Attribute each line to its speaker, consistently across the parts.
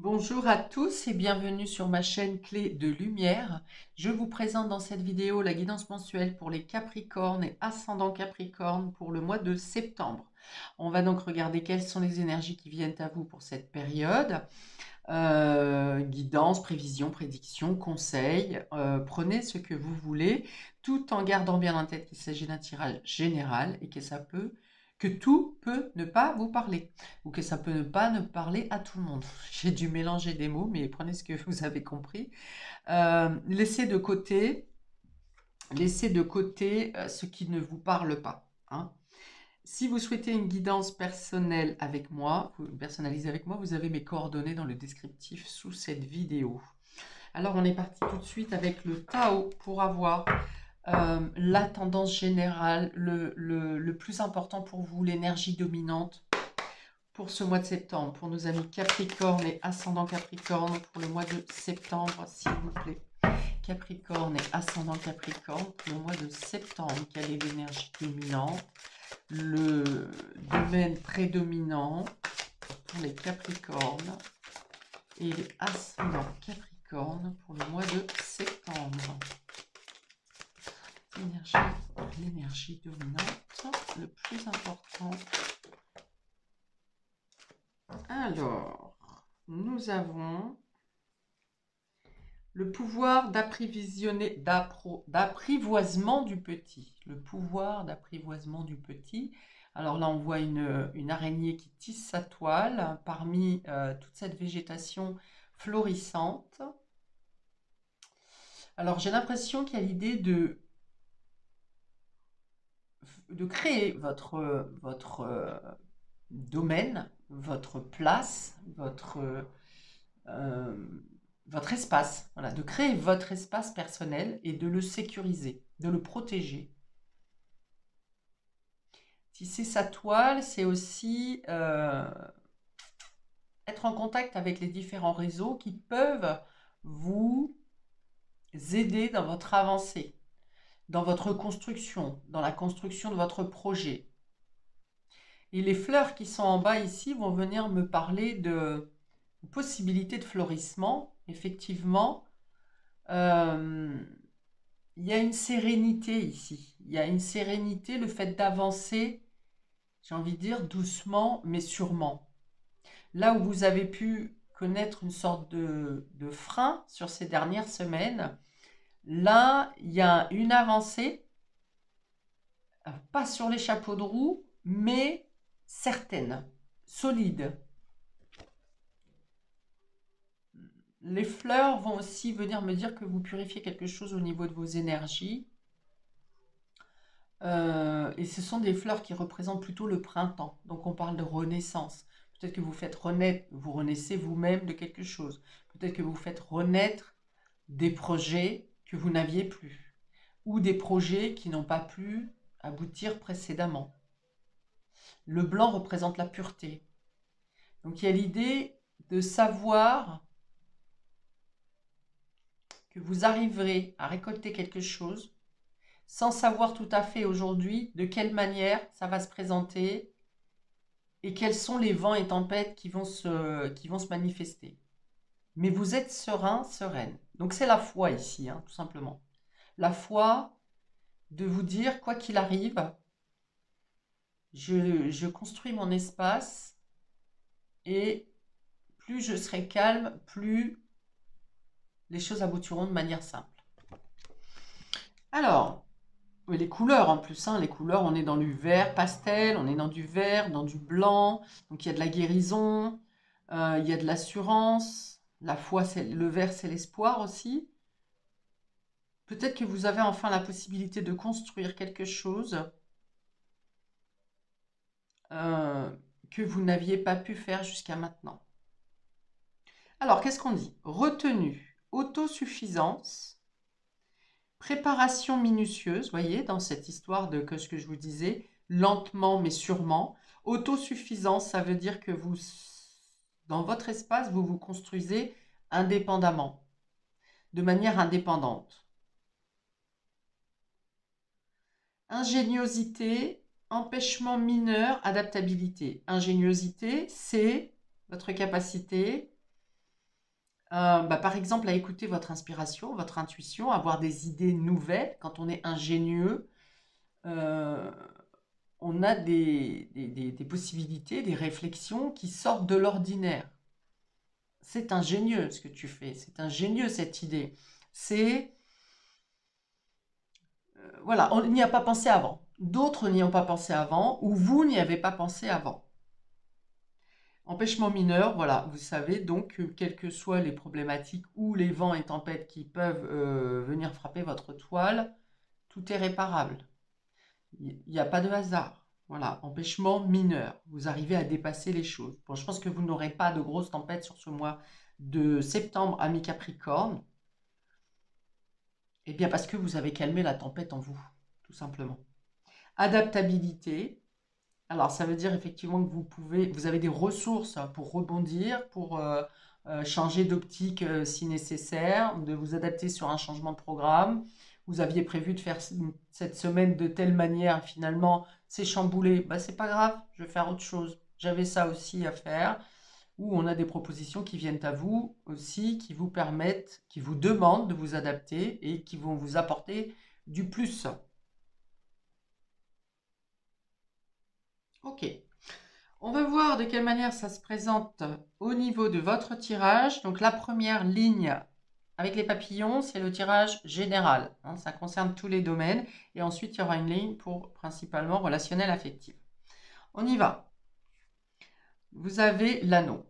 Speaker 1: Bonjour à tous et bienvenue sur ma chaîne Clé de Lumière. Je vous présente dans cette vidéo la guidance mensuelle pour les Capricornes et ascendant Capricorne pour le mois de septembre. On va donc regarder quelles sont les énergies qui viennent à vous pour cette période. Guidance, prévision, prédiction, conseils. Prenez ce que vous voulez tout en gardant bien en tête qu'il s'agit d'un tirage général et que tout peut ne pas vous parler ou que ça peut ne parler à tout le monde. J'ai dû mélanger des mots, mais prenez ce que vous avez compris. Laissez de côté ce qui ne vous parle pas, hein. Si vous souhaitez une guidance personnelle avec moi, personnalisée avec moi, vous avez mes coordonnées dans le descriptif sous cette vidéo. Alors on est parti tout de suite avec le Tao pour avoir la tendance générale, le plus important pour vous, l'énergie dominante pour ce mois de septembre, pour nos amis Capricorne et ascendant Capricorne pour le mois de septembre, s'il vous plaît. Capricorne et ascendant Capricorne pour le mois de septembre. Quelle est l'énergie dominante? Le domaine prédominant pour les Capricornes et les ascendants Capricorne pour le mois de septembre. L'énergie dominante, le plus important. Alors, nous avons le pouvoir d'apprivoisement du petit. Le pouvoir d'apprivoisement du petit. Alors là, on voit une araignée qui tisse sa toile parmi toute cette végétation florissante. Alors, j'ai l'impression qu'il y a l'idée de créer votre domaine, votre place, votre espace, voilà, de créer votre espace personnel et de le sécuriser, de le protéger. Tisser sa toile, c'est aussi être en contact avec les différents réseaux qui peuvent vous aider dans votre avancée, dans votre construction, dans la construction de votre projet. Et les fleurs qui sont en bas ici vont venir me parler de possibilités de florissement. Effectivement, il y a une sérénité ici. Il y a une sérénité, le fait d'avancer, j'ai envie de dire doucement, mais sûrement. Là où vous avez pu connaître une sorte de frein sur ces dernières semaines, là, il y a une avancée, pas sur les chapeaux de roue, mais certaine, solide. Les fleurs vont aussi venir me dire que vous purifiez quelque chose au niveau de vos énergies. Et ce sont des fleurs qui représentent plutôt le printemps. Donc on parle de renaissance. Peut-être que vous faites renaître, vous renaissez vous-même de quelque chose. Peut-être que vous faites renaître des projets que vous n'aviez plus. Ou des projets qui n'ont pas pu aboutir précédemment. Le blanc représente la pureté. Donc il y a l'idée de savoir que vous arriverez à récolter quelque chose sans savoir tout à fait aujourd'hui de quelle manière ça va se présenter et quels sont les vents et tempêtes qui vont se manifester. Mais vous êtes serein, sereine. Donc c'est la foi ici, hein, tout simplement. La foi de vous dire, quoi qu'il arrive, je construis mon espace et plus je serai calme, plus les choses aboutiront de manière simple. Alors, les couleurs en plus, hein, les couleurs, on est dans du vert pastel, on est dans du vert, dans du blanc, donc il y a de la guérison, il y a de l'assurance, la foi, le vert, c'est l'espoir aussi. Peut-être que vous avez enfin la possibilité de construire quelque chose euh, que vous n'aviez pas pu faire jusqu'à maintenant. Alors, qu'est-ce qu'on dit? Retenue, autosuffisance, préparation minutieuse, voyez, dans cette histoire de que ce que je vous disais, lentement mais sûrement. Autosuffisance, ça veut dire que vous, dans votre espace, vous vous construisez indépendamment, de manière indépendante. Ingéniosité, empêchement mineur, adaptabilité. Ingéniosité, c'est votre capacité Par exemple, à écouter votre inspiration, votre intuition, avoir des idées nouvelles. Quand on est ingénieux, euh, on a des possibilités, des réflexions qui sortent de l'ordinaire. C'est ingénieux ce que tu fais, c'est ingénieux cette idée. C'est, voilà, on n'y a pas pensé avant. D'autres n'y ont pas pensé avant, ou vous n'y avez pas pensé avant. Empêchement mineur, voilà, vous savez donc que quelles que soient les problématiques ou les vents et tempêtes qui peuvent venir frapper votre toile, tout est réparable. Il n'y a pas de hasard. Voilà, empêchement mineur. Vous arrivez à dépasser les choses. Bon, je pense que vous n'aurez pas de grosses tempêtes sur ce mois de septembre à mi-Capricorne. Eh bien, parce que vous avez calmé la tempête en vous, tout simplement. Adaptabilité. Alors, ça veut dire effectivement que vous avez des ressources pour rebondir, pour changer d'optique si nécessaire, de vous adapter sur un changement de programme. Vous aviez prévu de faire cette semaine de telle manière, finalement, c'est chamboulé. Bah, c'est pas grave, je vais faire autre chose. J'avais ça aussi à faire. Ou on a des propositions qui viennent à vous aussi, qui vous permettent, qui vous demandent de vous adapter et qui vont vous apporter du plus. Ok. On va voir de quelle manière ça se présente au niveau de votre tirage. Donc la première ligne avec les papillons, c'est le tirage général, hein, ça concerne tous les domaines. Et ensuite, il y aura une ligne pour principalement relationnel affectif. On y va. Vous avez l'anneau.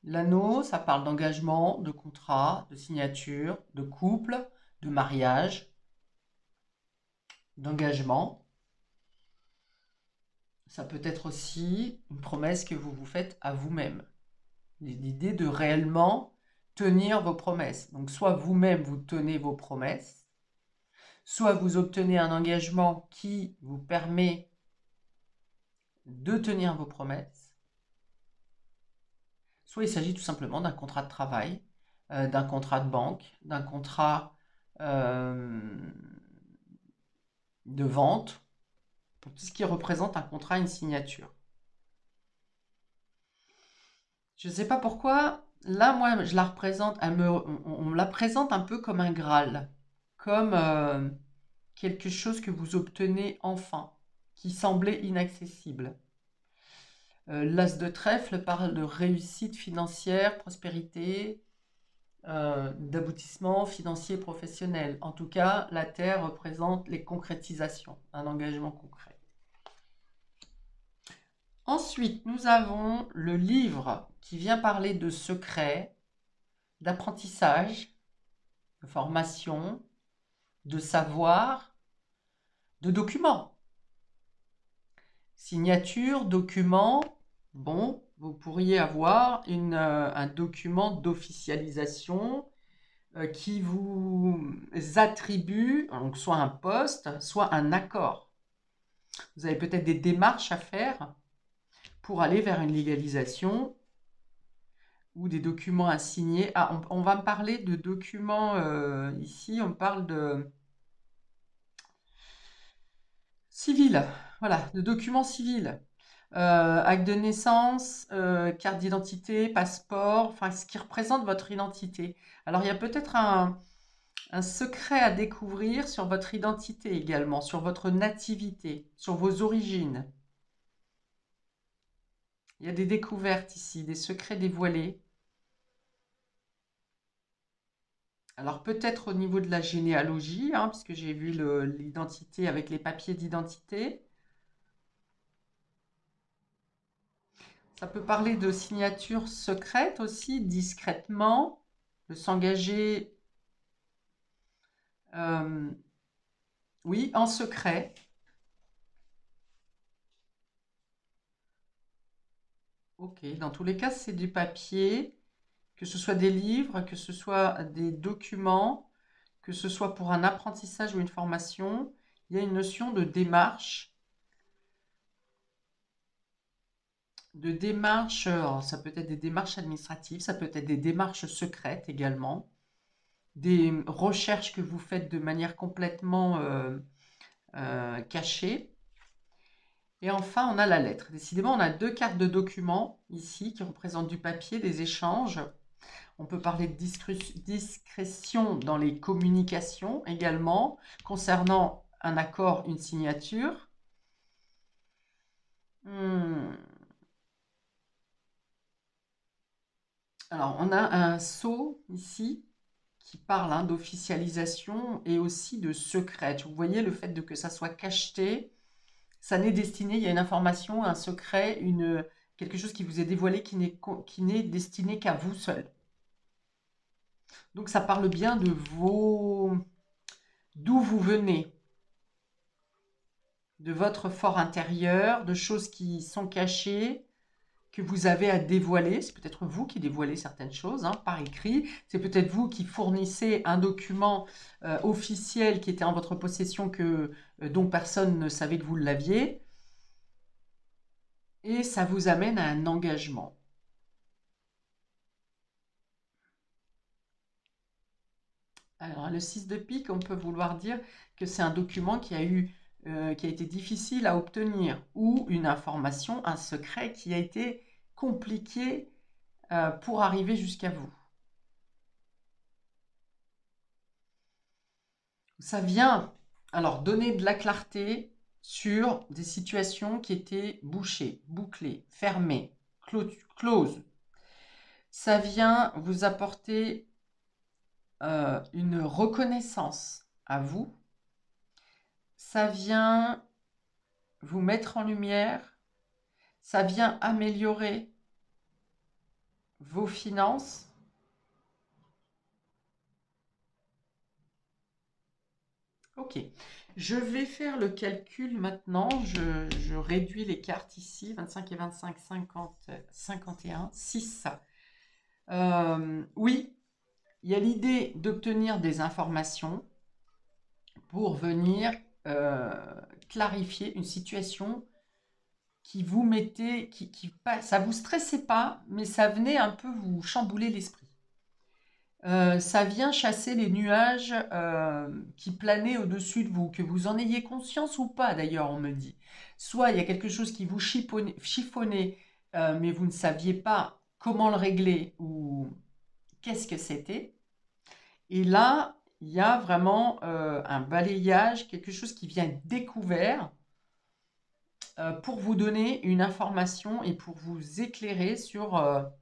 Speaker 1: L'anneau, ça parle d'engagement, de contrat, de signature, de couple, de mariage, d'engagement. Ça peut être aussi une promesse que vous vous faites à vous-même. L'idée de réellement tenir vos promesses. Donc soit vous-même vous tenez vos promesses, soit vous obtenez un engagement qui vous permet de tenir vos promesses, soit il s'agit tout simplement d'un contrat de travail, d'un contrat de banque, d'un contrat euh, de vente, pour tout ce qui représente un contrat, une signature. Je ne sais pas pourquoi, là, moi, je la représente, on me la présente un peu comme un Graal, comme quelque chose que vous obtenez enfin, qui semblait inaccessible. L'as de trèfle parle de réussite financière, prospérité, d'aboutissement financier professionnel. En tout cas, la Terre représente les concrétisations, un engagement concret. Ensuite, nous avons le livre qui vient parler de secrets, d'apprentissage, de formation, de savoir, de documents. Signature, document, bon, vous pourriez avoir un document d'officialisation qui vous attribue donc soit un poste, soit un accord. Vous avez peut-être des démarches à faire pour aller vers une légalisation ou des documents à signer. Ah, on va me parler de documents ici, on parle de civil, voilà, de documents civils. Acte de naissance, carte d'identité, passeport, enfin ce qui représente votre identité. Alors il y a peut-être un secret à découvrir sur votre identité également, sur votre nativité, sur vos origines. Il y a des découvertes ici, des secrets dévoilés. Alors peut-être au niveau de la généalogie, hein, puisque j'ai vu l'identité avec les papiers d'identité. Ça peut parler de signature secrète aussi, discrètement, de s'engager, oui, en secret. Ok, dans tous les cas, c'est du papier, que ce soit des livres, que ce soit des documents, que ce soit pour un apprentissage ou une formation. Il y a une notion de démarche. Alors ça peut être des démarches administratives, ça peut être des démarches secrètes également, des recherches que vous faites de manière complètement cachée. Et enfin, on a la lettre. Décidément, on a deux cartes de documents ici qui représentent du papier, des échanges. On peut parler de discrétion dans les communications également, concernant un accord, une signature. Alors, on a un sceau ici qui parle d'officialisation et aussi de secret. Vous voyez, le fait que ça soit cacheté, ça n'est destiné, il y a une information, un secret, quelque chose qui vous est dévoilé qui n'est destiné qu'à vous seul. Donc ça parle bien de d'où vous venez, de votre fort intérieur, de choses qui sont cachées, que vous avez à dévoiler. C'est peut-être vous qui dévoilez certaines choses par écrit. C'est peut-être vous qui fournissez un document officiel qui était en votre possession dont personne ne savait que vous l'aviez. Et ça vous amène à un engagement. Alors, le 6 de pique, on peut vouloir dire que c'est un document qui a été difficile à obtenir, ou une information, un secret qui a été compliqué pour arriver jusqu'à vous. Ça vient alors donner de la clarté sur des situations qui étaient bouchées, bouclées, fermées, closes. Ça vient vous apporter une reconnaissance à vous. Ça vient vous mettre en lumière. Ça vient améliorer vos finances. Ok, je vais faire le calcul maintenant. Je réduis les cartes ici, 25 et 25, 50, 51, 6. Oui, il y a l'idée d'obtenir des informations pour venir clarifier une situation qui vous mettait, ça vous stressait pas, mais ça venait un peu vous chambouler l'esprit. Ça vient chasser les nuages qui planaient au-dessus de vous, que vous en ayez conscience ou pas d'ailleurs, on me dit. Soit il y a quelque chose qui vous chiffonnait, mais vous ne saviez pas comment le régler ou qu'est-ce que c'était. Et là, il y a vraiment un balayage, quelque chose qui vient découvert pour vous donner une information et pour vous éclairer sur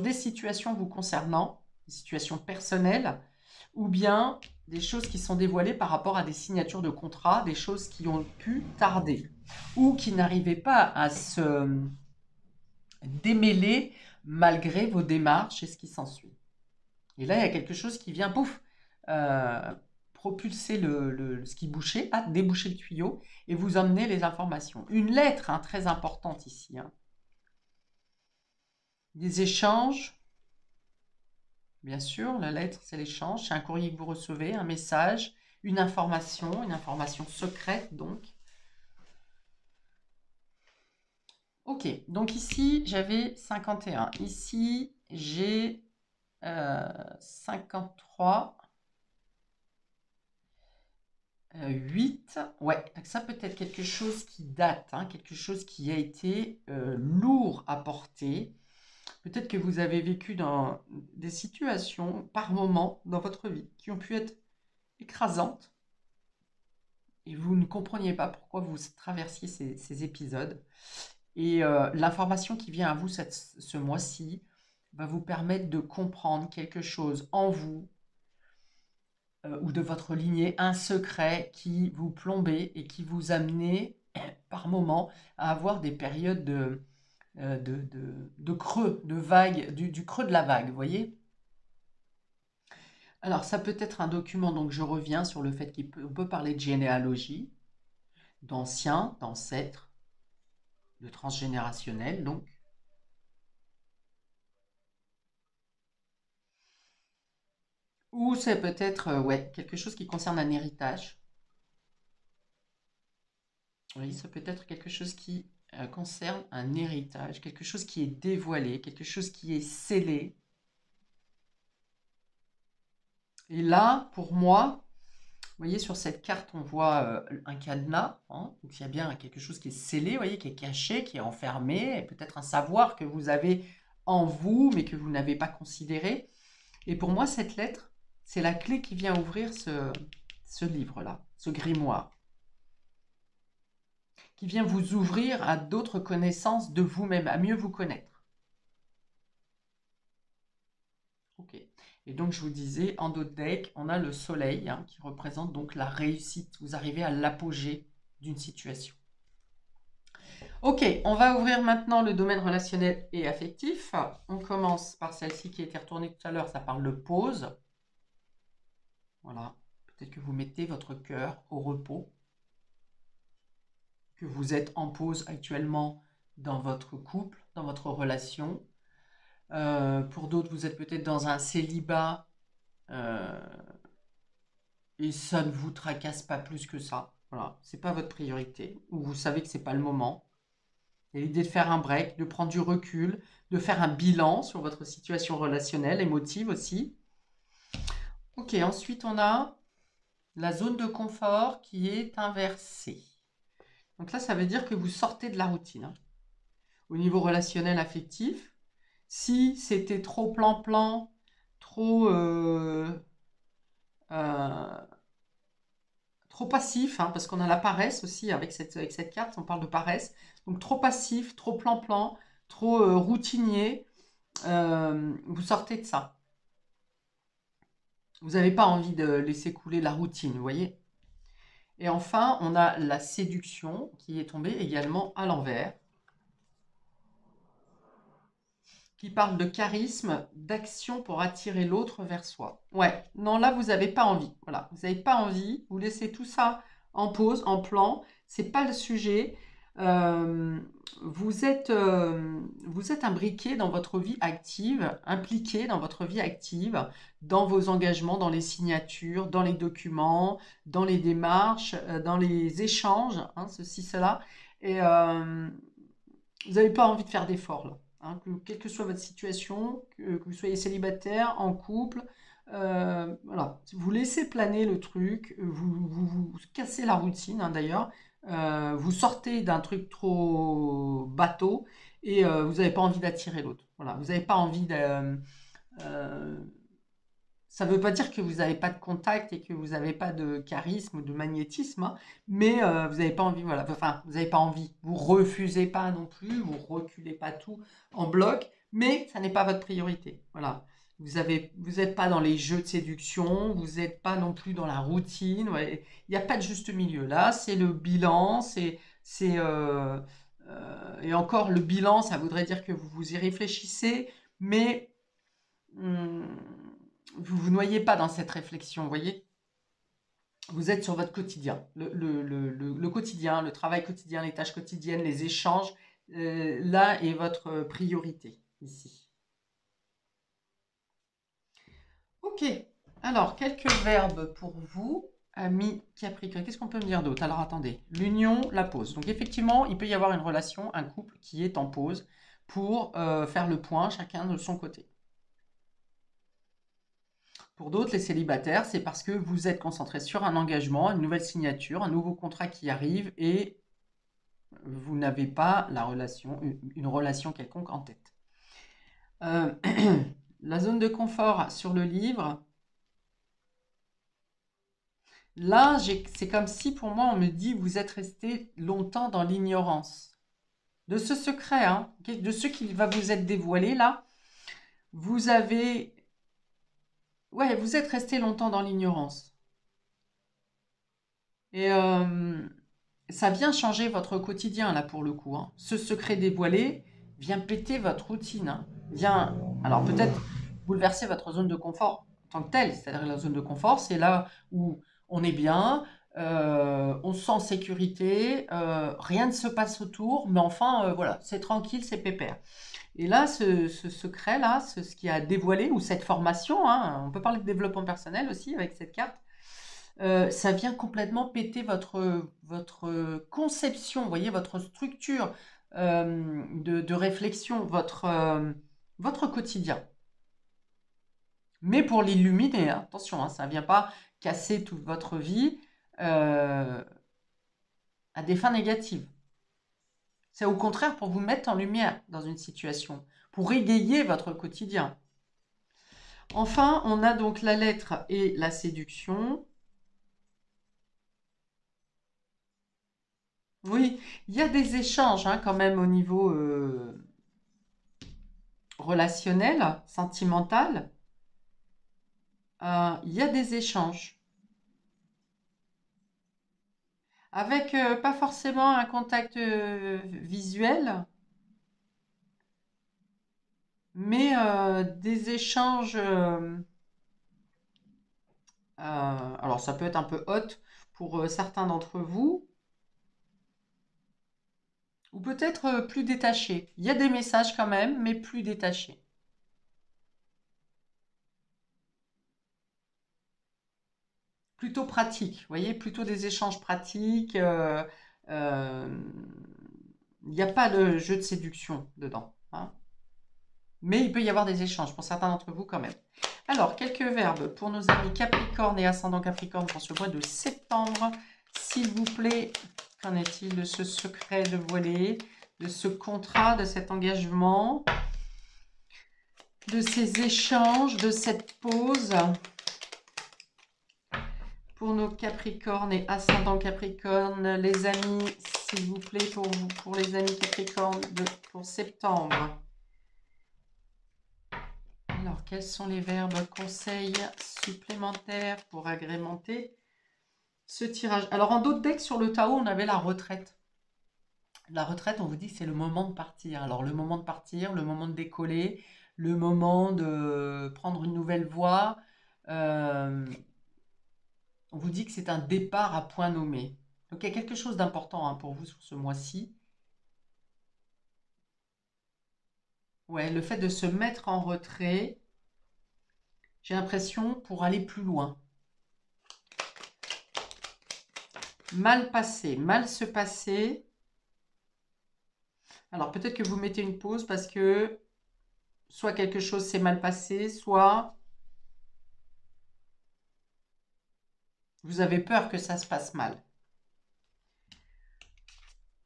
Speaker 1: des situations vous concernant, des situations personnelles, ou bien des choses qui sont dévoilées par rapport à des signatures de contrats, des choses qui ont pu tarder, ou qui n'arrivaient pas à se démêler malgré vos démarches et ce qui s'ensuit. Et là, il y a quelque chose qui vient, pouf, propulser ce qui bouchait, déboucher le tuyau, et vous emmener les informations. Une lettre très importante ici. Des échanges, bien sûr, la lettre, c'est l'échange, c'est un courrier que vous recevez, un message, une information secrète donc. Ok, donc ici, j'avais 51. Ici, j'ai 53. 8, ouais, donc ça peut être quelque chose qui date, quelque chose qui a été lourd à porter. Peut-être que vous avez vécu dans des situations par moment dans votre vie qui ont pu être écrasantes et vous ne compreniez pas pourquoi vous traversiez ces épisodes. Et l'information qui vient à vous ce mois-ci va vous permettre de comprendre quelque chose en vous ou de votre lignée, un secret qui vous plombait et qui vous amenait par moment à avoir des périodes de creux, de vague, du creux de la vague, vous voyez. Alors, ça peut être un document, donc je reviens sur le fait qu'on peut parler de généalogie, d'anciens, d'ancêtres, de transgénérationnel, donc. Ou c'est peut-être ouais, quelque chose qui concerne un héritage. Oui, ça peut être quelque chose qui concerne un héritage, quelque chose qui est dévoilé, quelque chose qui est scellé. Et là, pour moi, vous voyez, sur cette carte, on voit un cadenas. Donc, il y a bien quelque chose qui est scellé, vous voyez, qui est caché, qui est enfermé, et peut-être un savoir que vous avez en vous, mais que vous n'avez pas considéré. Et pour moi, cette lettre, c'est la clé qui vient ouvrir ce livre-là, ce grimoire, qui vient vous ouvrir à d'autres connaissances de vous-même, à mieux vous connaître. Ok. Et donc, je vous disais, en dos de deck, on a le soleil hein, qui représente donc la réussite. Vous arrivez à l'apogée d'une situation. Ok, on va ouvrir maintenant le domaine relationnel et affectif. On commence par celle-ci qui a été retournée tout à l'heure, ça parle de pause. Voilà, peut-être que vous mettez votre cœur au repos, que vous êtes en pause actuellement dans votre couple, dans votre relation. Pour d'autres, vous êtes peut-être dans un célibat et ça ne vous tracasse pas plus que ça. Voilà, c'est pas votre priorité, ou vous savez que c'est pas le moment. Il y a l'idée de faire un break, de prendre du recul, de faire un bilan sur votre situation relationnelle, émotive aussi. Ok, ensuite on a la zone de confort qui est inversée. Donc là, ça veut dire que vous sortez de la routine. Hein. Au niveau relationnel affectif, si c'était trop plan-plan, trop, trop passif, hein, parce qu'on a la paresse aussi avec cette carte, on parle de paresse. Donc trop passif, trop plan-plan, trop routinier, vous sortez de ça. Vous n'avez pas envie de laisser couler la routine, vous voyez. Et enfin, on a la séduction qui est tombée également à l'envers, qui parle de charisme, d'action pour attirer l'autre vers soi. Ouais, non, là, vous n'avez pas envie. Voilà, vous n'avez pas envie. Vous laissez tout ça en pause, en plan. C'est pas le sujet. Euh, vous êtes imbriqué dans votre vie active, impliqué dans votre vie active, dans vos engagements, dans les signatures, dans les documents, dans les démarches, dans les échanges, hein, ceci, cela. Et vous n'avez pas envie de faire d'efforts là. Hein, quelle que soit votre situation, que vous soyez célibataire, en couple, voilà. Vous laissez planer le truc, vous cassez la routine hein, d'ailleurs, vous sortez d'un truc trop bateau et vous n'avez pas envie d'attirer l'autre. Voilà. Vous n'avez pas envie de... ça ne veut pas dire que vous n'avez pas de contact et que vous n'avez pas de charisme ou de magnétisme, hein, mais vous n'avez pas envie, voilà. Enfin, vous n'avez pas envie. Vous refusez pas non plus, vous reculez pas tout en bloc, mais ça n'est pas votre priorité. Voilà. Vous n'êtes pas dans les jeux de séduction, vous n'êtes pas non plus dans la routine. Ouais. Il n'y a pas de juste milieu. Là, c'est le bilan, et encore le bilan, ça voudrait dire que vous y réfléchissez, mais hum, vous vous noyez pas dans cette réflexion, vous voyez. Vous êtes sur votre quotidien, le quotidien, le travail quotidien, les tâches quotidiennes, les échanges. Là est votre priorité ici. Ok, alors quelques verbes pour vous, amis Capricorne. Qu'est-ce qu'on peut me dire d'autre? Alors attendez, l'union, la pause. Donc effectivement, il peut y avoir une relation, un couple qui est en pause pour faire le point, chacun de son côté. Pour d'autres, les célibataires, c'est parce que vous êtes concentré sur un engagement, une nouvelle signature, un nouveau contrat qui arrive et vous n'avez pas une relation quelconque en tête. La zone de confort sur le livre, là, c'est comme si pour moi on me dit vous êtes resté longtemps dans l'ignorance de ce secret, hein, de ce qui va vous être dévoilé là. Vous avez, ouais, vous êtes resté longtemps dans l'ignorance. Et ça vient changer votre quotidien, là, pour le coup. Hein. Ce secret dévoilé vient péter votre routine. Hein. Vient, alors peut-être bouleverser votre zone de confort en tant que telle. C'est-à-dire la zone de confort, c'est là où on est bien, on se sent en sécurité, rien ne se passe autour, mais enfin, voilà, c'est tranquille, c'est pépère. Et là, ce secret-là, ce qui a dévoilé, ou cette formation, hein, on peut parler de développement personnel aussi avec cette carte, ça vient complètement péter votre conception, vous voyez, votre structure de réflexion, votre quotidien. Mais pour l'illuminer, hein, attention, hein, ça ne vient pas casser toute votre vie à des fins négatives. C'est au contraire pour vous mettre en lumière dans une situation, pour égayer votre quotidien. Enfin, on a donc la lettre et la séduction. Oui, il y a des échanges hein, quand même au niveau relationnel, sentimental. Il y a des échanges. Avec pas forcément un contact visuel, mais des échanges. Alors, ça peut être un peu hot pour certains d'entre vous, ou peut-être plus détachés. Il y a des messages quand même, mais plus détachés. Plutôt pratiques, vous voyez, plutôt des échanges pratiques. Euh, Il n'y a pas de jeu de séduction dedans, hein. Mais il peut y avoir des échanges pour certains d'entre vous quand même. Alors, quelques verbes pour nos amis Capricorne et ascendant Capricorne pour ce mois de septembre. S'il vous plaît, qu'en est-il de ce secret dévoilé, de ce contrat, de cet engagement, de ces échanges, de cette pause pour nos Capricornes et ascendant Capricorne, les amis, s'il vous plaît, pour vous, pour les amis Capricorne pour septembre. Alors, quels sont les verbes conseils supplémentaires pour agrémenter ce tirage? Alors, en d'autres decks sur le Tao, on avait la retraite. La retraite, on vous dit que c'est le moment de partir. Alors, le moment de partir, le moment de décoller, le moment de prendre une nouvelle voie. Euh, on vous dit que c'est un départ à point nommé. Donc, il y a quelque chose d'important hein, pour vous sur ce mois-ci. Ouais, le fait de se mettre en retrait, j'ai l'impression, pour aller plus loin. Mal passé, mal se passer. Alors peut-être que vous mettez une pause parce que soit quelque chose s'est mal passé, soit vous avez peur que ça se passe mal.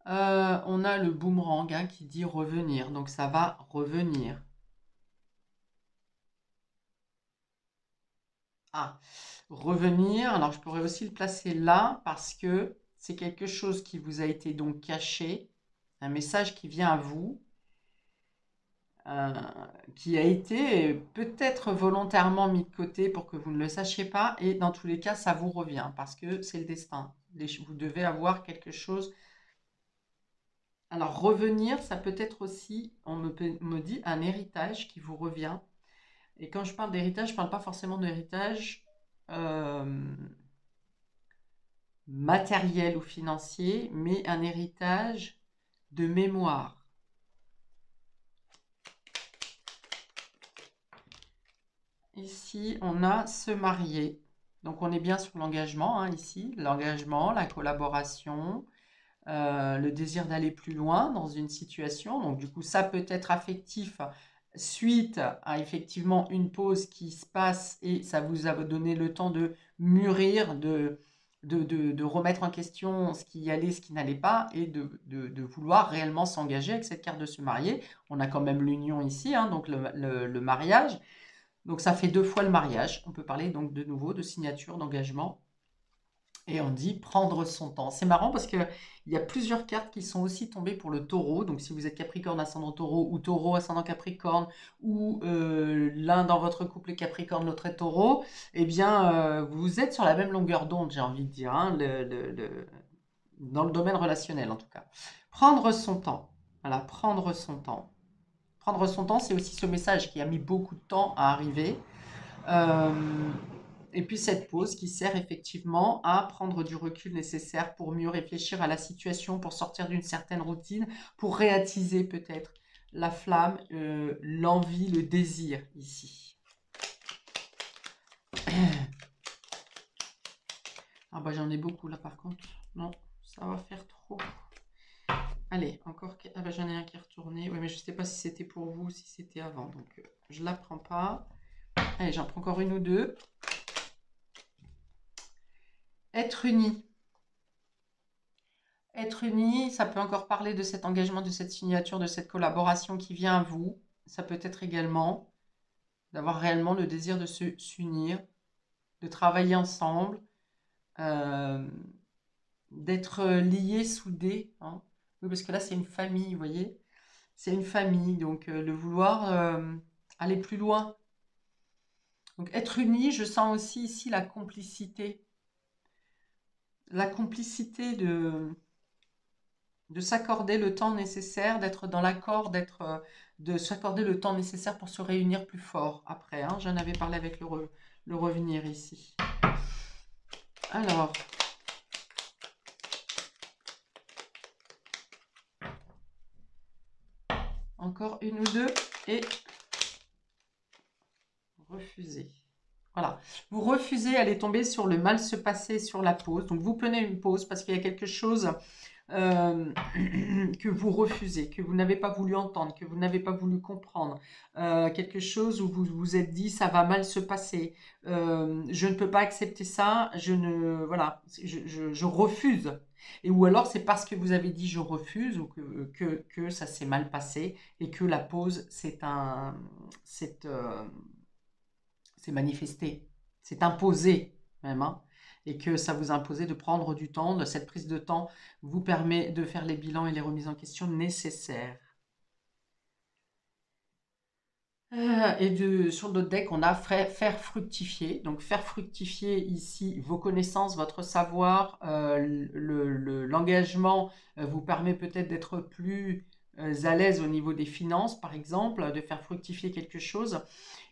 Speaker 1: On a le boomerang hein, qui dit revenir, donc ça va revenir. Ah, revenir, alors je pourrais aussi le placer là parce que c'est quelque chose qui vous a été donc caché, un message qui vient à vous, euh, qui a été peut-être volontairement mis de côté pour que vous ne le sachiez pas, et dans tous les cas, ça vous revient, parce que c'est le destin. Vous devez avoir quelque chose. Alors, revenir, ça peut être aussi, me dit, un héritage qui vous revient. Et quand je parle d'héritage, je ne parle pas forcément d'héritage matériel ou financier, mais un héritage de mémoire. Ici, on a se marier. Donc, on est bien sur l'engagement, hein, ici. L'engagement, la collaboration, le désir d'aller plus loin dans une situation. Donc, du coup, ça peut être affectif suite à effectivement une pause qui se passe et ça vous a donné le temps de mûrir, de remettre en question ce qui allait, ce qui n'allait pas et de vouloir réellement s'engager avec cette carte de se marier. On a quand même l'union ici, hein, donc le mariage. Donc ça fait 2 fois le mariage. On peut parler donc de nouveau de signature, d'engagement. Et on dit prendre son temps. C'est marrant parce qu'il y a plusieurs cartes qui sont aussi tombées pour le taureau. Donc si vous êtes Capricorne ascendant taureau ou taureau ascendant Capricorne ou l'un dans votre couple est Capricorne, l'autre est taureau, eh bien vous êtes sur la même longueur d'onde, j'ai envie de dire, hein, dans le domaine relationnel en tout cas. Prendre son temps. Voilà, prendre son temps. Prendre son temps, c'est aussi ce message qui a mis beaucoup de temps à arriver. Et puis cette pause qui sert effectivement à prendre du recul nécessaire pour mieux réfléchir à la situation, pour sortir d'une certaine routine, pour réattiser peut-être la flamme, l'envie, le désir ici. Ah bah j'en ai beaucoup là par contre. Non, ça va faire trop. Allez, encore. Ah bah j'en ai un qui est retourné. Oui, mais je ne sais pas si c'était pour vous ou si c'était avant. Donc je ne la prends pas. Allez, j'en prends encore une ou deux. Être unis. Être unis, ça peut encore parler de cet engagement, de cette signature, de cette collaboration qui vient à vous. ça peut être également d'avoir réellement le désir de s'unir, de travailler ensemble, euh, d'être liés, soudés, hein. Oui, parce que là, c'est une famille, vous voyez? C'est une famille, donc le vouloir aller plus loin. Donc être unis, je sens aussi ici la complicité de s'accorder le temps nécessaire, d'être dans l'accord, de s'accorder le temps nécessaire pour se réunir plus fort après, hein. J'en avais parlé avec le revenir ici. Alors, encore une ou deux et refuser. Voilà, vous refusez, elle est tombée sur le mal se passer sur la pause. Donc vous prenez une pause parce qu'il y a quelque chose que vous refusez, que vous n'avez pas voulu entendre, que vous n'avez pas voulu comprendre, quelque chose où vous vous êtes dit ça va mal se passer, je ne peux pas accepter ça, voilà, je refuse. Et ou alors c'est parce que vous avez dit je refuse ou que ça s'est mal passé et que la pause c'est manifesté, c'est imposé même, hein, et que ça vous a imposé de prendre du temps, de cette prise de temps vous permet de faire les bilans et les remises en question nécessaires. Sur notre deck, on a faire fructifier. Donc faire fructifier ici vos connaissances, votre savoir, l'engagement vous permet peut-être d'être plus à l'aise au niveau des finances, par exemple, de faire fructifier quelque chose.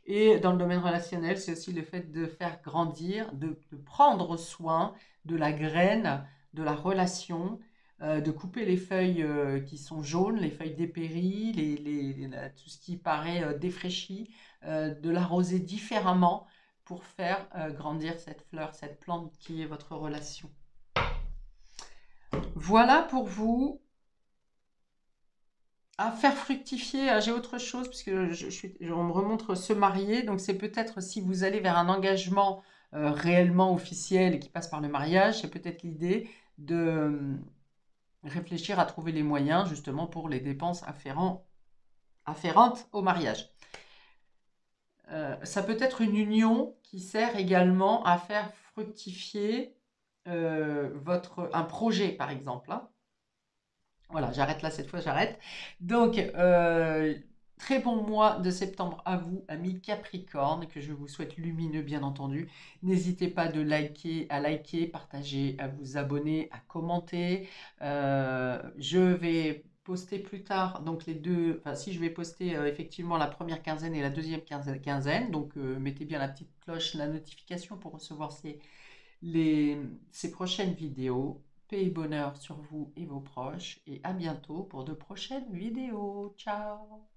Speaker 1: Et dans le domaine relationnel, c'est aussi le fait de faire grandir, de prendre soin de la graine, de la relation, de couper les feuilles qui sont jaunes, les feuilles dépéries, tout ce qui paraît défraîchi, de l'arroser différemment pour faire grandir cette fleur, cette plante qui est votre relation. Voilà pour vous. À faire fructifier, j'ai autre chose, puisque on me remontre se marier, donc c'est peut-être si vous allez vers un engagement réellement officiel et qui passe par le mariage, c'est peut-être l'idée de réfléchir à trouver les moyens justement pour les dépenses afférentes au mariage. Ça peut être une union qui sert également à faire fructifier un projet, par exemple, hein. Voilà, j'arrête là cette fois, j'arrête. Donc, très bon mois de septembre à vous, amis Capricorne, que je vous souhaite lumineux, bien entendu. N'hésitez pas à liker, partager, à vous abonner, à commenter. Je vais poster plus tard, donc les deux, enfin si je vais poster effectivement la première quinzaine et la deuxième quinzaine, donc mettez bien la petite cloche, la notification pour recevoir ces prochaines vidéos. Paix et bonheur sur vous et vos proches. Et à bientôt pour de prochaines vidéos. Ciao!